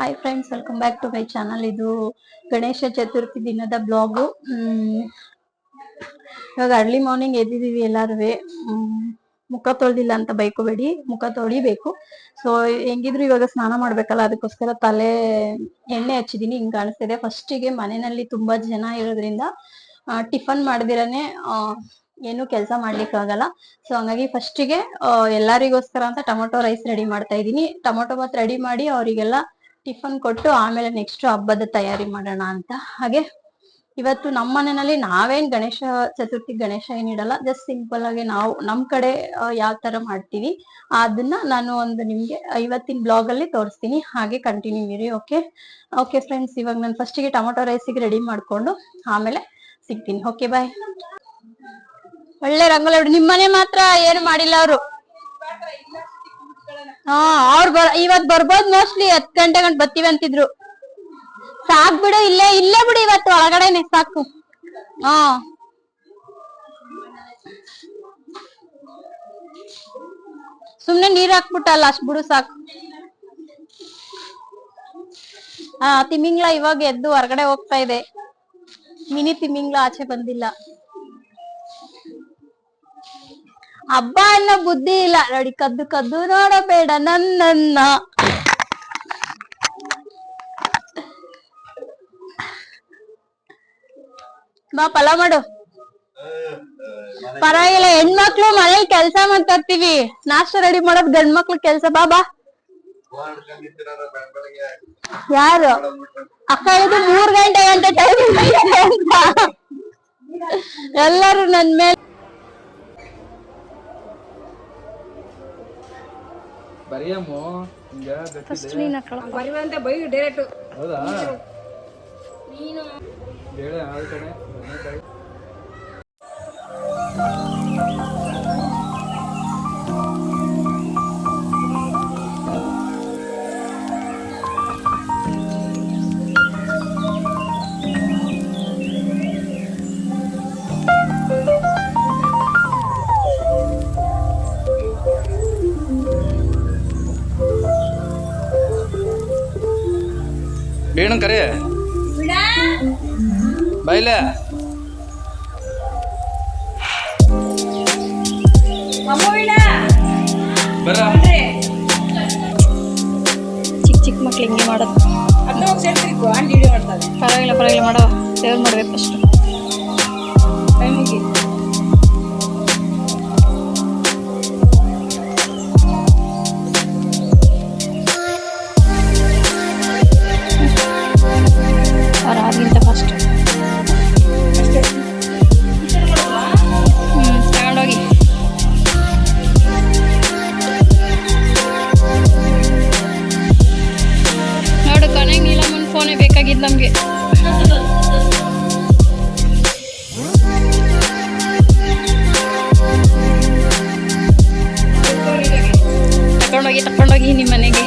Hi friends, welcome back to my channel. ಇದು ಗಣೇಶ ಚತುರ್ಥಿ ದಿನದ blog. ಇವಾಗ ಅರ್ಲಿ ಮಾರ್ನಿಂಗ್ ಎದ್ದಿದೀವಿ ಎಲ್ಲಾರುವೆ. ಮುಖ ತೊಳ್ದಿಲ್ಲ ಅಂತ ಬೈಕೋಬೇಡಿ, ಮುಖ ತೊಳಿಬೇಕು. ಸೊ ಹೆಂಗಿದ್ರು ಇವಾಗ ಸ್ನಾನ ಮಾಡ್ಬೇಕಲ್ಲ, ಅದಕ್ಕೋಸ್ಕರ ತಲೆ ಎಣ್ಣೆ ಹಚ್ಚಿದೀನಿ. ಹಿಂಗ್ ಕಾಣಿಸ್ತಿದೆ. ಫಸ್ಟಿಗೆ ಮನೆಯಲ್ಲಿ ತುಂಬಾ ಜನ ಇರೋದ್ರಿಂದ ಟಿಫನ್ ಮಾಡ್ದಿರನೆ ಏನು ಕೆಲಸ ಮಾಡ್ಲಿಕ್ಕೆ ಆಗಲ್ಲ. ಸೊ ಹಂಗಾಗಿ ಫಸ್ಟಿಗೆ ಎಲ್ಲರಿಗೋಸ್ಕರ ಅಂತ ಟೊಮೊಟೊ ರೈಸ್ ರೆಡಿ ಮಾಡ್ತಾ ಇದೀನಿ. ಟೊಮೊಟೊ ಬಾತ್ ರೆಡಿ ಮಾಡಿ ಅವರಿಗೆಲ್ಲ ಟಿಫನ್ ಕೊಟ್ಟು ಆಮೇಲೆ ನೆಕ್ಸ್ಟ್ ಹಬ್ಬದ ತಯಾರಿ ಮಾಡೋಣ ಅಂತ. ಹಾಗೆ ಇವತ್ತು ನಮ್ಮ ಮನೆಯಲ್ಲಿ ನಾವೇನ್ ಗಣೇಶ ಚತುರ್ಥಿ ಗಣೇಶ ಏನಿಡಲ್ಲ, ಜಸ್ಟ್ ಸಿಂಪಲ್ ಆಗಿ ನಾವು ನಮ್ ಕಡೆ ಯಾವ ತರ ಮಾಡ್ತೀವಿ ಅದನ್ನ ನಾನು ಒಂದು ನಿಮ್ಗೆ ಇವತ್ತಿನ ಬ್ಲಾಗ್ ಅಲ್ಲಿ ತೋರಿಸ್ತೀನಿ. ಹಾಗೆ ಕಂಟಿನ್ಯೂ ಇರಿ. ಓಕೆ ಫ್ರೆಂಡ್ಸ್, ಇವಾಗ ನಾನು ಫಸ್ಟಿಗೆ ಟೊಮೊಟೊ ರೈಸಿಗೆ ರೆಡಿ ಮಾಡ್ಕೊಂಡು ಆಮೇಲೆ ಸಿಗ್ತೀನಿ. Okay bye. ಒಳ್ಳೆ ರಂಗೋಲಿ ಹೊಡಿ. ನಿಮ್ಮನೆ ಮಾತ್ರ ಏನು ಮಾಡಿಲ್ಲ ಅವರು. ಇವತ್ ಬರ್ಬೋದು, ಮೋಸ್ಟ್ಲಿ 10 ಗಂಟೆ ಗಂಟ ಬರ್ತೀವಿ ಅಂತಿದ್ರು. ಸಾಕ್ ಬಿಡು, ಇಲ್ಲೇ ಬಿಡು, ಇವತ್ತು ಒಳಗಡೆನೆ ಸಾಕು. ಸುಮ್ನೆ ನೀರ್ ಹಾಕ್ಬಿಟ್ಟಲ್ಲ, ಅಷ್ಟ್ ಬಿಡು ಸಾಕು. ತಿಮಿಂಗ್ಲ ಇವಾಗ ಎದ್ದು ಹೊರಗಡೆ ಹೋಗ್ತಾ ಇದೆ. ಮಿನಿ ತಿಮಿಂಗ್ಲ ಆಚೆ ಬಂದಿಲ್ಲ. ಹಬ್ಬ ಅನ್ನೋ ಬುದ್ಧಿ ಇಲ್ಲ ನೋಡಿ. ಕದ್ದು ಕದ್ದು ನೋಡಬೇಡ ನನ್ನ. ಬಾ ಪಲಾವ್ ಮಾಡು. ಪರವಾಗಿಲ್ಲ, ಹೆಣ್ಮಕ್ಳು ಮನೇಲಿ ಕೆಲ್ಸ ಮಾಡ್ತಿರ್ತೀವಿ. ನಾಷ್ಟ ರೆಡಿ ಮಾಡೋದ್ ಗಂಡ್ ಮಕ್ಳು ಕೆಲ್ಸ. ಬಾ ಯಾರು ಅಕ್ಕ ಇದು 3 ಗಂಟೆ ಅಂತ ಟೈಮ್ ಎಲ್ಲರೂ ನನ್ ಮೇಲೆ ಬೇಣ ಕರೆ ಬೈಲ ಬರ. ಚಿಕ್ಕ ಮಕ್ಳು ಹಿಂಗೆ ಮಾಡೋದು. ಪರವಾಗಿಲ್ಲ ಮಾಡೋ. ಸೇವ್ ಮಾಡ್ಬೇಕು ಅಷ್ಟು. ಅವ್ರಾಗಿಂತ ಫಸ್ಟ್ ತಗೊಂಡೋಗಿ. ನೋಡು, ಕೊನೆಗೆ ನೀಲಮ್ಮನ ಫೋನೇ ಬೇಕಾಗಿದ್ದು ನಮ್ಗೆ. ತಕೊಂಡೋಗಿ ನಿಮ್ಮ ಮನೆಗೆ.